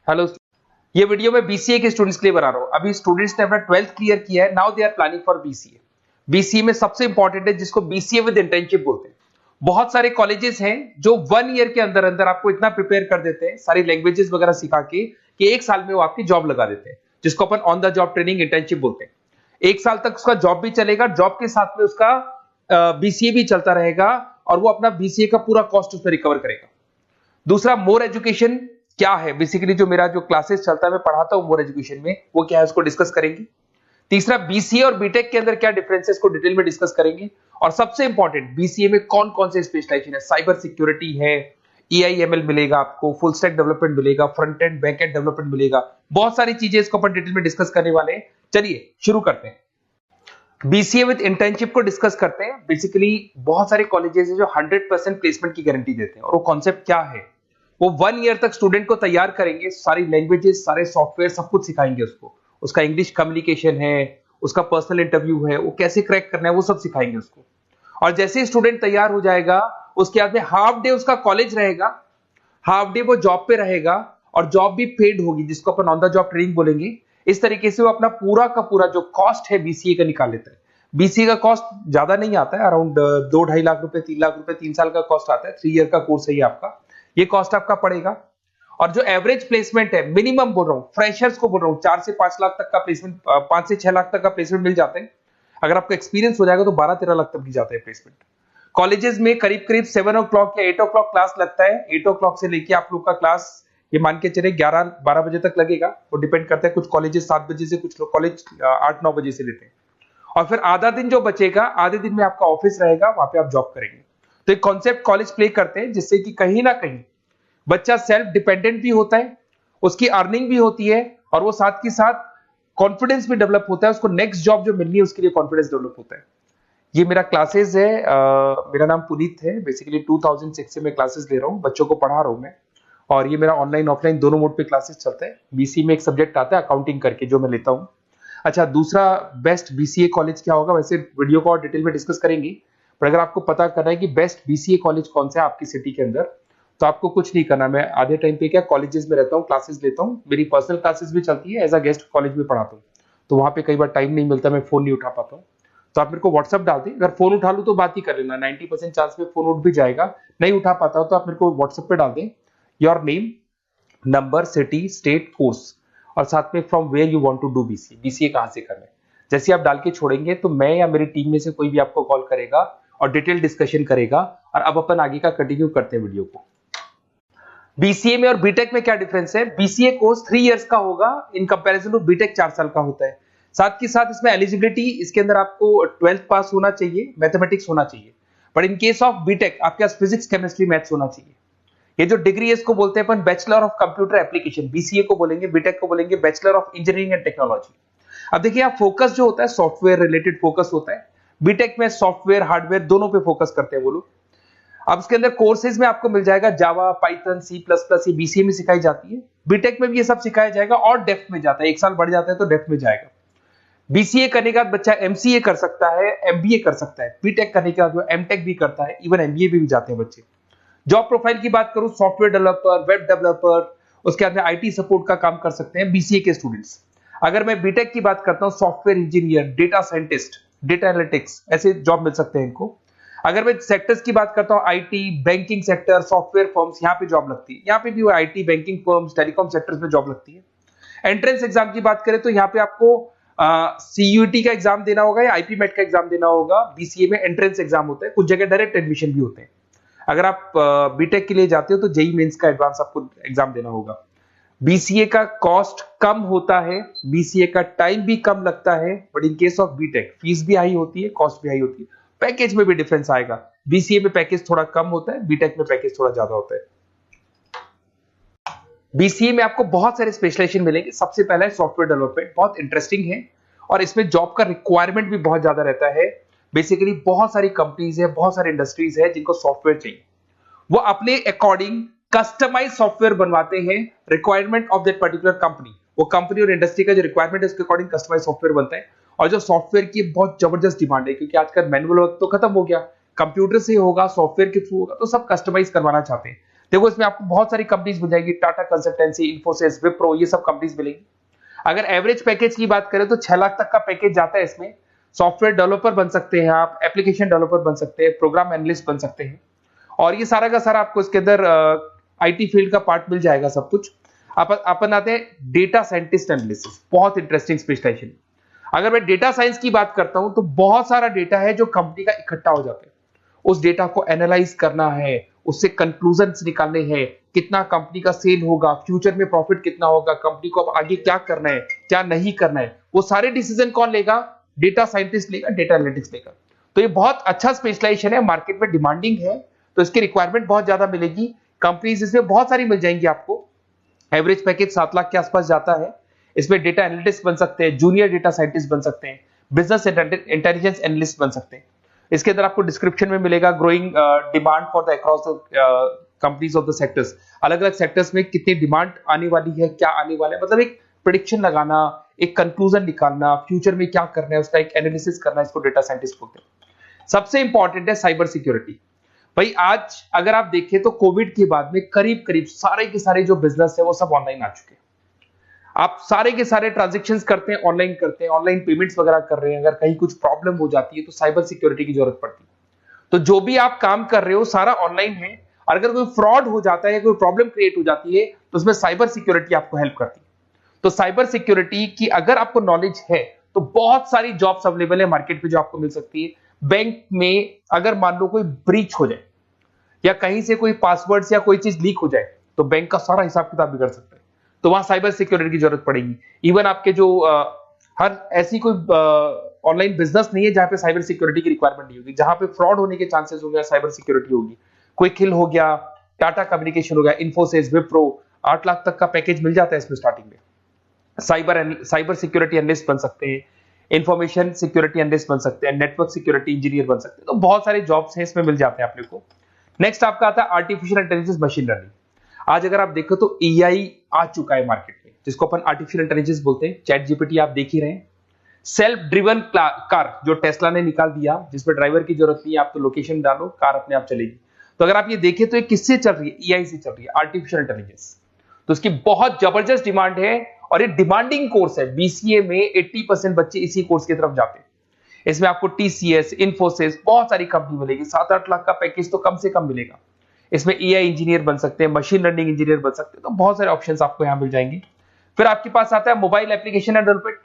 Hello. ये video मैं BCA के स्टूडेंट्स के लिए बना रहा हूँ। अभी स्टूडेंट्स ने अपना 12th क्लियर किया है, now they are planning for BCA. BCA में सबसे इंपॉर्टेंट है जिसको बीसीए विद इंटर्नशिप बोलते हैं। बहुत सारे कॉलेजेस हैं जो 1 ईयर के अंदर अंदर आपको इतना प्रिपेयर कर देते हैं, सारी लैंग्वेजेस वगैरह सिखा के, कि 1 साल में वो आपकी जॉब लगा देते हैं, जिसको अपन on the job training internship बोलते हैं। 1 साल तक उसका जॉब भी चलेगा, जॉब के साथ में उसका बीसीए भी चलता रहेगा और वो अपना बीसीए का पूरा कॉस्ट उसमें रिकवर करेगा। दूसरा, मोर एजुकेशन क्या है, बेसिकली जो मेरा जो क्लासेस चलता है मैं पढ़ाता हूं मोर एजुकेशन में, वो क्या है उसको डिस्कस करेंगे। तीसरा, बीसीए और बीटेक के अंदर क्या डिफरेंसेस को डिटेल में डिस्कस करेंगे। और सबसे इंपॉर्टेंट, बीसीए में कौन कौन से स्पेशलाइजेशन है, साइबर सिक्योरिटी है, एआईएमएल मिलेगा आपको, फुल स्टैक डेवलपमेंट मिलेगा, front end back and development मिलेगा, बहुत सारी चीजें इसको अपन डिटेल में डिस्कस करने वाले हैं। चलिए शुरू करते हैं। बीसीए विद इंटर्नशिप को डिस्कस करते हैं। बेसिकली बहुत सारे कॉलेजेस हैं जो 100% प्लेसमेंट की गारंटी देते हैं, और वो कॉन्सेप्ट क्या है, वो 1 ईयर तक स्टूडेंट को तैयार करेंगे, सारी लैंग्वेजेस, सारे सॉफ्टवेयर, सब कुछ सिखाएंगे उसको। उसका इंग्लिश कम्युनिकेशन है, उसका पर्सनल इंटरव्यू है, वो कैसे क्रैक करना है, वो सब सिखाएंगे उसको। और जैसे ही स्टूडेंट तैयार हो जाएगा, उसके बाद में हाफ डे उसका कॉलेज रहेगा, हाफ डे वो जॉब पे रहेगा, और जॉब भी पेड होगी, जिसको अपन ऑन द जॉब ट्रेनिंग बोलेंगे। इस तरीके से वो अपना पूरा का पूरा जो कॉस्ट है बीसीए का निकाल लेता है। बीसीए का कॉस्ट ज्यादा नहीं आता है, अराउंड 2-2.5 लाख रुपए, 3 लाख रुपए 3 साल का कॉस्ट आता है। 3 ईयर का कोर्स है ये आपका, ये कॉस्ट आपका पड़ेगा। और जो एवरेज प्लेसमेंट है, मिनिमम बोल रहा हूँ, फ्रेशर्स को बोल रहा हूँ, 4 से 5 लाख तक का प्लेसमेंट, 5 से 6 लाख तक का प्लेसमेंट मिल जाते हैं। अगर आपका एक्सपीरियंस हो जाएगा तो 12-13 लाख तक मिल जाता है प्लेसमेंट। कॉलेजेस में करीब करीब 7 o'clock या 8 o'clock क्लास लगता है। 8 o'clock से लेके आप लोग का क्लास, ये मान के चले 11-12 बजे तक लगेगा। वो डिपेंड करता है, कुछ कॉलेजेस 7 बजे से, कुछ कॉलेज 8-9 बजे से लेते हैं। और फिर आधा दिन जो बचेगा, आधे दिन में आपका ऑफिस रहेगा, वहां पे आप जॉब करेंगे। तो एक कॉन्सेप्ट कॉलेज प्ले करते हैं, जिससे कि कहीं ना कहीं बच्चा सेल्फ डिपेंडेंट भी होता है, उसकी अर्निंग भी होती है, और वो साथ के साथ कॉन्फिडेंस भी डेवलप होता है। उसको नेक्स्ट जॉब जो मिलनी है उसके लिए कॉन्फिडेंस डेवलप होता है। ये मेरा क्लासेस है, मेरा नाम पुनीत है। बेसिकली 2006 से मैं क्लासेस ले रहा हूँ, बच्चों को पढ़ा रहा हूँ मैं। और ये मेरा ऑनलाइन ऑफलाइन दोनों मोड पे क्लासेस चलता है। बीसी में एक सब्जेक्ट आता है अकाउंटिंग करके, जो मैं लेता हूँ। अच्छा, दूसरा, बेस्ट बीसीए कॉलेज क्या होगा, वैसे वीडियो को और डिटेल में डिस्कस करेंगे। पर अगर आपको पता करना है कि बेस्ट बीसीए कॉलेज कौन सा है आपकी सिटी के अंदर, तो आपको कुछ नहीं करना। मैं आधे टाइम पे क्या कॉलेजेस में रहता हूँ, क्लासेस लेता हूँ, मेरी पर्सनल क्लासेस भी चलती है, एज अ गेस्ट कॉलेज में पढ़ाता हूँ। तो वहां पे कई बार टाइम नहीं मिलता, मैं फोन नहीं उठा पाता हूँ। तो आप मेरे को व्हाट्सअप डाल दें, अगर फोन उठा लूँ तो बात ही कर लेना, 90% चांस में फोन उठ भी जाएगा। नहीं उठा पाता हो तो आप मेरे को व्हाट्सएप पे डाल दें, your name, number, city, state, course, और साथ में from where you want to do BCA, BCA कहां से करना है। जैसे आप डाल के छोड़ेंगे तो मैं या मेरी टीम में से कोई भी आपको कॉल करेगा और डिटेल डिस्कशन करेगा। और अब अपन आगे का कंटिन्यू करते हैं वीडियो को। बीसीए में और बीटेक में क्या डिफरेंस है। बीसीए कोर्स 3 इयर्स का होगा, इन कंपैरिजन टू बीटेक 4 साल का होता है। साथ के साथ इसमें एलिजिबिलिटी, इसके अंदर आपको 12th पास होना चाहिए, मैथमेटिक्स होना चाहिए। But in case of BTech आपके पास फिजिक्स, केमिस्ट्री, मैथ्स होना चाहिए। ये जो डिग्री है इसको बोलते हैं अपन bachelor of computer application. BCA को बोलेंगे, बीटेक को बोलेंगे bachelor of engineering and technology. अब देखिए, आप फोकस जो होता है सॉफ्टवेयर रिलेटेड फोकस होता है। बीटेक में सॉफ्टवेयर हार्डवेयर दोनों पे फोकस करते हैं वो लोग। अब इसके अंदर कोर्सेज में आपको मिल जाएगा जावा, पाइथन, C++, ये बीसीए में सिखाई जाती है। बीटेक में भी ये सब सिखाया जाएगा, और डेप्थ में जाता है, 1 साल बढ़ जाता है तो डेप्थ में जाएगा। बीसीए करने के बाद बच्चा एमसीए कर सकता है, एमबीए कर सकता है। बीटेक करने के बाद वो एमटेक भी करता है, इवन एमबीए भी जाते हैं बच्चे। जॉब प्रोफाइल की बात करूं, सॉफ्टवेयर डेवलपर, वेब डेवलपर, उसके बाद में आईटी सपोर्ट का काम कर सकते हैं बीसीए के स्टूडेंट्स। अगर मैं बीटेक की बात करता हूं, software engineer, data scientist, data analytics, ऐसे जॉब मिल सकते हैं इनको। अगर मैं सेक्टर्स की बात करता हूं, IT, banking sector, software firms, यहाँ पे जॉब लगती है। यहाँ पे भी वो IT, banking firms, telecom sectors में जॉब लगती है। एंट्रेंस एग्जाम की बात करें तो यहाँ पे आपको सीयूटी का एग्जाम देना होगा या आईपी मेट का एग्जाम देना होगा। बीसीए में एंट्रेंस एग्जाम होता है, कुछ जगह डायरेक्ट एडमिशन भी होते हैं। अगर आप बीटेक के लिए जाते हो तो जेई मेंस का एडवांस आपको एग्जाम देना होगा। बीसीए का कॉस्ट कम होता है, बीसीए का टाइम भी कम लगता है। But in case of BTech fees भी हाई होती है, कॉस्ट भी हाई होती है, पैकेज में भी डिफरेंस आएगा। बीसीए में पैकेज थोड़ा कम होता है, बीटेक में पैकेज थोड़ा ज्यादा होता है। बीसीए में आपको बहुत सारे स्पेशलाइजेशन मिलेंगे। सबसे पहला है सॉफ्टवेयर डेवलपमेंट, बहुत इंटरेस्टिंग है, और इसमें जॉब का रिक्वायरमेंट भी बहुत ज्यादा रहता है। बेसिकली बहुत सारी कंपनीज है, बहुत सारी इंडस्ट्रीज है जिनको सॉफ्टवेयर चाहिए। वो अपने अकॉर्डिंग कस्टमाइज सॉफ्टवेयर बनवाते हैं, requirement of that particular company. वो कंपनी और इंडस्ट्री का जो रिक्वायरमेंट है उसके अकॉर्डिंग कस्टमाइज सॉफ्टवेयर बनता है। और जो सॉफ्टवेयर की बहुत जबरदस्त डिमांड है, क्योंकि आजकल मैनुअल वर्क तो खत्म हो गया, कंप्यूटर से होगा, सॉफ्टवेयर के थ्रू होगा, तो सब कस्टमाइज करवाना चाहते हैं। देखो इसमें आपको बहुत सारी कंपनीज मिल जाएगी, टाटा कंसल्टेंसी, इन्फोसिस, विप्रो, ये सब कंपनीज मिलेंगी। अगर एवरेज पैकेज की बात करें तो 6 लाख तक का पैकेज जाता है इसमें। सॉफ्टवेयर डेवलपर बन सकते हैं आप, एप्लीकेशन डेवलपर बन सकते हैं, प्रोग्राम एनालिस्ट बन सकते हैं, और ये सारा का सारा आपको इसके अंदर आईटी फील्ड का पार्ट मिल जाएगा सब कुछ। अपन आते हैं डेटा साइंटिस्ट एनालिसिस, बहुत इंटरेस्टिंग स्पेशलाइजेशन। अगर मैं डेटा साइंस की बात करता हूं तो बहुत सारा डेटा है जो कंपनी का इकट्ठा हो जाता है, उस डेटा को एनालाइज करना है, उससे कंक्लूजन्स निकालने हैं, कितना कंपनी का सेल होगा, फ्यूचर में प्रॉफिट कितना होगा, कंपनी को अब आगे क्या करना है, क्या नहीं करना है, वो सारे डिसीजन कौन लेगा? डेटा साइंटिस्ट लेगा, डेटा एनालिटिक्स लेगा। तो ये बहुत अच्छा स्पेशलाइजेशन है, मार्केट में डिमांडिंग है, तो इसकी रिक्वायरमेंट बहुत ज्यादा मिलेगी। कंपनीज इसमें बहुत सारी मिल जाएंगी आपको। एवरेज पैकेज 7 लाख के आसपास जाता है। इसमें डेटा एनालिटिक्स बन सकते हैं, जूनियर डेटा साइंटिस्ट बन सकते हैं, बिजनेस इंटेलिजेंस एनालिस्ट बन सकते हैं। इसके अंदर आपको डिस्क्रिप्शन में मिलेगा growing demand for the across the companies of the sectors. अलग अलग सेक्टर्स में कितनी डिमांड आने वाली है, क्या आने वाला है, मतलब एक प्रेडिक्शन लगाना, एक कंक्लूजन निकालना, फ्यूचर में क्या करना है उसका एक एनालिसिस करना, इसको डेटा साइंटिस्ट बोलते हैं। सबसे इंपॉर्टेंट है साइबर सिक्योरिटी। भाई आज अगर आप देखें तो कोविड के बाद में करीब करीब सारे के सारे जो बिजनेस है वो सब ऑनलाइन आ चुके हैं। आप सारे के सारे ट्रांजैक्शंस करते हैं, ऑनलाइन करते हैं, ऑनलाइन पेमेंट्स वगैरह कर रहे हैं। अगर कहीं कुछ प्रॉब्लम हो जाती है तो साइबर सिक्योरिटी की जरूरत पड़ती है। तो जो भी आप काम कर रहे हो सारा ऑनलाइन है, और अगर कोई फ्रॉड हो जाता है, कोई प्रॉब्लम क्रिएट हो जाती है, तो उसमें साइबर सिक्योरिटी आपको हेल्प करती है। तो साइबर सिक्योरिटी की अगर आपको नॉलेज है तो बहुत सारी जॉब्स अवेलेबल है मार्केट पे जो आपको मिल सकती है। बैंक में अगर मान लो कोई ब्रीच हो जाए या कहीं से कोई पासवर्ड्स या कोई चीज लीक हो जाए तो बैंक का सारा हिसाब किताब बिगड़ सकता है, तो वहां साइबर सिक्योरिटी की जरूरत पड़ेगी। इवन आपके जो हर ऐसी कोई ऑनलाइन बिजनेस नहीं है जहां पे साइबर सिक्योरिटी की रिक्वायरमेंट नहीं होगी, जहां पे फ्रॉड होने के चांसेस होंगे, साइबर सिक्योरिटी होगी। क्विक हिल हो गया, टाटा कम्युनिकेशन हो गया, इन्फोसिस, विप्रो, 8 लाख तक का पैकेज मिल जाता है इसमें स्टार्टिंग में। साइबर सिक्योरिटी एनालिस्ट बन सकते हैं, इंफॉर्मेशन सिक्योरिटी एनालिस्ट बन सकते हैं, नेटवर्क सिक्योरिटी इंजीनियर बन सकते हैं। तो बहुत सारे जॉब्स हैं इसमें मिल जाते हैं अपने को। नेक्स्ट आपका आता है आर्टिफिशियल इंटेलिजेंस, मशीन लर्निंग। आज अगर आप देखो तो एआई आ चुका है मार्केट में, जिसको अपन आर्टिफिशियल इंटेलिजेंस बोलते हैं। चैट जीपीटी आप देख ही रहे हैं। सेल्फ ड्रिवन कार जो टेस्ला ने निकाल दिया, जिसमें ड्राइवर की जरूरत नहीं है, आप तो लोकेशन डालो, कार अपने आप चलेगी। तो अगर आप ये देखें तो ये किससे चल रही है? एआई से चल रही है, आर्टिफिशियल इंटेलिजेंस। तो इसकी बहुत जबरदस्त डिमांड है, और ये डिमांडिंग कोर्स है। बीसीए में 80% बच्चे इसी कोर्स की तरफ जाते हैं। इसमें आपको टीसीएस, इन्फोसिस, बहुत सारी कंपनी मिलेगी। 7-8 लाख का पैकेज तो कम से कम मिलेगा। इसमें एआई इंजीनियर बन सकते हैं, मशीन लर्निंग इंजीनियर बन सकते हैं, तो बहुत सारे ऑप्शंस आपको यहां मिल जाएंगे। फिर आपके पास आता है मोबाइल एप्लीकेशन एंड डेवलपमेंट।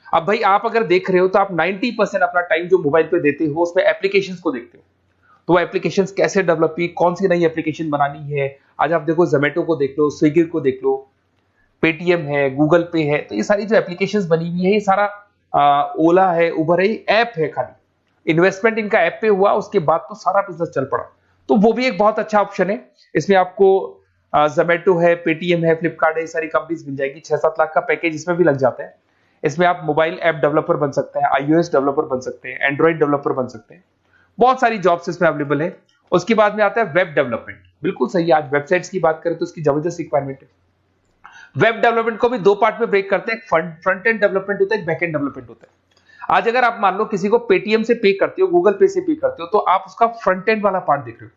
अब भाई आप अगर देख रहे हो तो आप 90% अपना टाइम जो मोबाइल पे देते हो उसमें एप्लीकेशंस को देखते हो। तो वो एप्लीकेशंस कैसे डेवलप की, कौन सी नई एप्लीकेशन बनानी है। आज आप देखो जोमेटो को देख लो, स्विगी को देख लो, पेटीएम है, गूगल पे है, तो ये सारी जो एप्लीकेशंस बनी हुई है, ये सारा ओला है, उबर है, ऐप है। खाली इन्वेस्टमेंट इनका ऐप पे हुआ, उसके बाद तो सारा बिजनेस चल पड़ा। तो वो भी एक बहुत अच्छा ऑप्शन है। इसमें आपको जोमेटो है, पेटीएम है, फ्लिपकार्ट है, ये सारी कंपनीज मिल जाएगी। 6-7 लाख का पैकेज इसमें भी लग जाता है। इसमें आप मोबाइल ऐप डेवलपर बन सकते हैं, iOS डेवलपर बन सकते हैं, एंड्रॉइड डेवलपर बन सकते हैं। बहुत सारी जॉब्स इसमें अवेलेबल है। उसके बाद में आता है वेब डेवलपमेंट। बिल्कुल सही है, आज वेबसाइट्स की बात करें तो उसकी जबरदस्त रिक्वायरमेंट है। वेब डेवलपमेंट को भी दो पार्ट में ब्रेक करते हैं, फ्रंट एंड डेवलपमेंट होता है, बैक एंड डेवलपमेंट होता है। आज अगर आप मान लो किसी को पेटीएम से पे करते हो, गूगल पे से पे करते हो, तो आप उसका फ्रंट एंड वाला पार्ट देख रहे हो।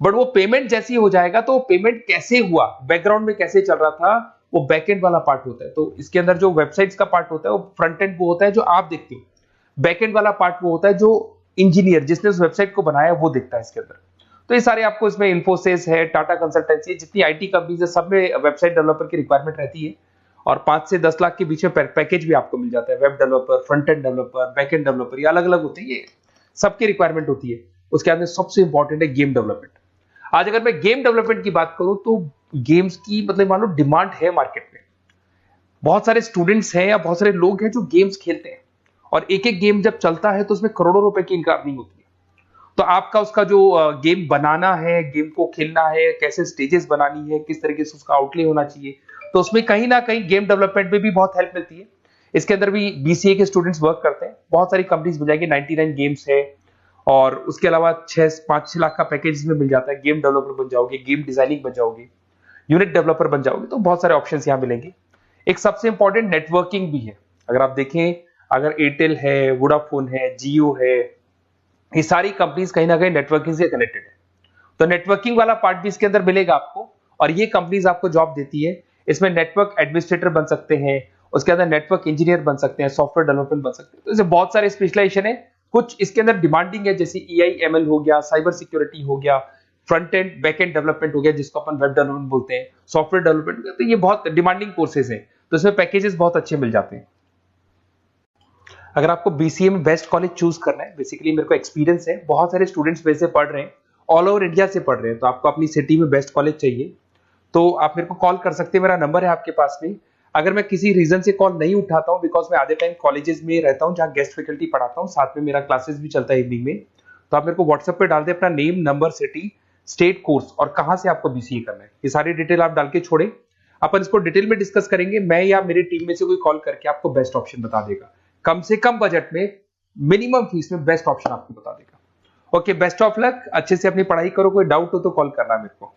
बट वो पेमेंट जैसी हो जाएगा तो पेमेंट कैसे हुआ, बैकग्राउंड में कैसे चल रहा था, वो बैकएंड वाला पार्ट होता है। तो इसके अंदर जो वेबसाइट्स का पार्ट होता है वो फ्रंट एंड वो होता है जो आप देखते हो, बैकएंड वाला पार्ट वो होता है जो इंजीनियर जिसने उस वेबसाइट को बनाया वो देखता है इसके अंदर। तो ये सारे आपको इसमें इन्फोसिस है, टाटा कंसल्टेंसी, जितनी आईटी कंपनीज है, सब में वेबसाइट डेवलपर की रिक्वायरमेंट रहती है। और 5 से 10 लाख के बीच में पैकेज भी आपको मिल जाता है। Web developer, front end developer, back end developer, ये अलग अलग होते हैं, ये सबकी रिक्वायरमेंट होती है। उसके अंदर सबसे इंपॉर्टेंट है गेम डेवलपमेंट। आज अगर मैं गेम डेवलपमेंट की बात करूं तो गेम्स की मतलब मान लो डिमांड है मार्केट में। बहुत सारे स्टूडेंट्स हैं या बहुत सारे लोग हैं जो गेम्स खेलते हैं, और एक एक गेम जब चलता है तो उसमें करोड़ों रुपए की इनकम अर्निंग होती है। तो आपका उसका जो गेम बनाना है, गेम को खेलना है, कैसे स्टेजेस बनानी है, किस तरीके से उसका आउटले होना चाहिए, तो उसमें कहीं ना कहीं गेम डेवलपमेंट में भी बहुत हेल्प मिलती है। इसके अंदर भी बीसीए के स्टूडेंट्स वर्क करते हैं। बहुत सारी कंपनीज मिल जाएंगी, 99 गेम्स है, और उसके अलावा 5-6 लाख का पैकेज में मिल जाता है। गेम डेवलपर बन जाओगे, गेम डिजाइनिंग बन जाओगे, यूनिट डेवलपर बन जाओगे, तो बहुत सारे ऑप्शंस यहाँ मिलेंगे। एक सबसे इंपॉर्टेंट नेटवर्किंग भी है। अगर आप देखें, अगर एयरटेल है, वोडाफोन है, जियो है, ये सारी कंपनीज कहीं ना कहीं नेटवर्किंग से कनेक्टेड है। तो नेटवर्किंग वाला पार्ट भी इसके अंदर मिलेगा आपको, और ये कंपनीज आपको जॉब देती है। इसमें नेटवर्क एडमिनिस्ट्रेटर बन सकते हैं, उसके अंदर नेटवर्क इंजीनियर बन सकते हैं, सॉफ्टवेयर डेवलपमेंट बन सकते हैं। तो इसे बहुत सारे स्पेशलाइजेशन है। कुछ इसके अंदर डिमांडिंग है, जैसे EIML हो गया, साइबर सिक्योरिटी हो गया, front end back and development हो गया जिसको अपन वेब डेवलपमेंट बोलते हैं, सॉफ्टवेयर डेवलपमेंट। तो ये बहुत डिमांडिंग कोर्सेज हैं, तो इसमें पैकेजेस बहुत अच्छे मिल जाते हैं। अगर आपको BCA में बेस्ट कॉलेज चूज करना है, बेसिकली मेरे को एक्सपीरियंस है, बहुत सारे स्टूडेंट्स वैसे पढ़ रहे हैं, ऑल ओवर इंडिया से पढ़ रहे हैं, तो आपको अपनी सिटी में बेस्ट कॉलेज चाहिए तो आप मेरे को कॉल कर सकते हैं, मेरा नंबर है आपके पास में। अगर मैं किसी रीजन से कॉल नहीं उठाता हूं, बिकॉज मैं आधे टाइम कॉलेजेस में रहता हूं जहां गेस्ट फैकल्टी पढ़ाता हूं, साथ में मेरा क्लासेस भी चलता है इवनिंग में, तो आप मेरे को व्हाट्सएप पे डाल दे अपना name, number, city, state, course और कहां से आपको BCA करना है, ये सारी डिटेल आप डाल के छोड़े, अपन इसको डिटेल में डिस्कस करेंगे। मैं या मेरी टीम में से कोई कॉल करके आपको बेस्ट ऑप्शन बता देगा, कम से कम बजट में, मिनिमम फीस में बेस्ट ऑप्शन आपको बता देगा। ओके, बेस्ट ऑफ लक, अच्छे से अपनी पढ़ाई करो, कोई डाउट हो तो कॉल करना मेरे को।